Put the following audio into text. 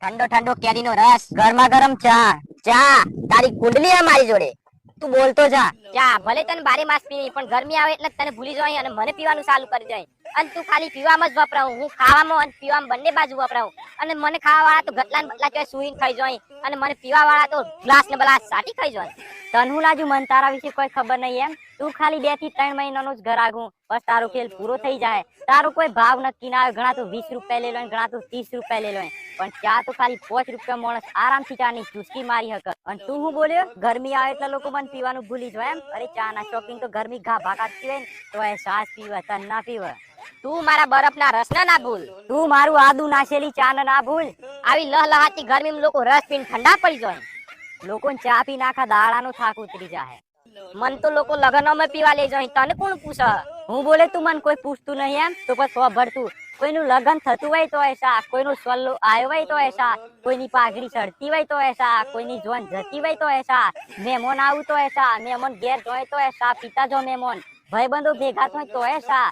ઠંડો ઠંડો કેરીનો રસ, ગરમા ગરમ ચા. ચા તારી કુંડલી હે મારી જોડે, તું બોલતો જા. ચા ભલે તને બારે માસ પીવી, પણ ગરમી આવે એટલે તને ભૂલી જાય અને મને પીવાનું ચાલુ કરી જાય. અને તું ખાલી પીવામાં જ વપરાવું, હું ખાવામાં અને પીવામાં બંને બાજુ વપરાવું. અને મને ખાવા વાળા તો ગટલા ને બટલા ચોય સુઈને ખાઈ જાય, અને મને પીવા વાળા તો ગ્લાસ ને ગ્લાસ સાટી ખાઈ જાય. તને હું લાજુ મને તારા વિશે કોઈ ખબર નહીં એમ? તું ખાલી 2 થી 3 મહિનાનો જ ઘરાગું, બસ તારો ખેલ પૂરો થઈ જાય. તારો કોઈ ભાવ નક્કી ના આવે, ઘણા તો 20 રૂપિયા લઈ લો, ઘણા તો 30 રૂપિયા લઈ લો, પણ ચા તો ખાલી 5 રૂપિયા માણસ આરામથી ચાની ચૂસકી મારી હક. અને તું હું બોલ્યો ગરમી આવે એટલે લોકો મને પીવાનું ભૂલી જાય એમ? અરે ચા ના શોખીન તો ગરમી ઘા ભાકાતી હોય ને તો એ સાસ પીવે, તન ના પીવે. તું મારા બરફના રસના ના ભૂલ, તું મારું આદુ નાશેલી ચા ના ભૂલ. આવી લહલહાતી ગરમીમાં લોકો રસ પીને ઠંડા પડી જાય. લોકોને ચા પી નાખા દાડાનો થાક ઉતરી જાય. મન તો લોકો લગનમાં પીવા લઈ જાય, તને કોણ પૂછે? હું બોલે તું મને કોઈ પૂછતું નહીં એમ? તો બસ ભરતું કોઈનું લગન થતું હોય તો એસા, કોઈનું સલ્લો આવ્યો હોય તો એસા, કોઈની પાઘડી ચડતી હોય તો એસા, કોઈની જોન જતી હોય તો એસા, મહેમાન આવું તો એસા, મહેમાન ઘેર જોય તો એસા, પિતા જો મહેમાન ભાઈબંધો ભેગા થાય તો એસા.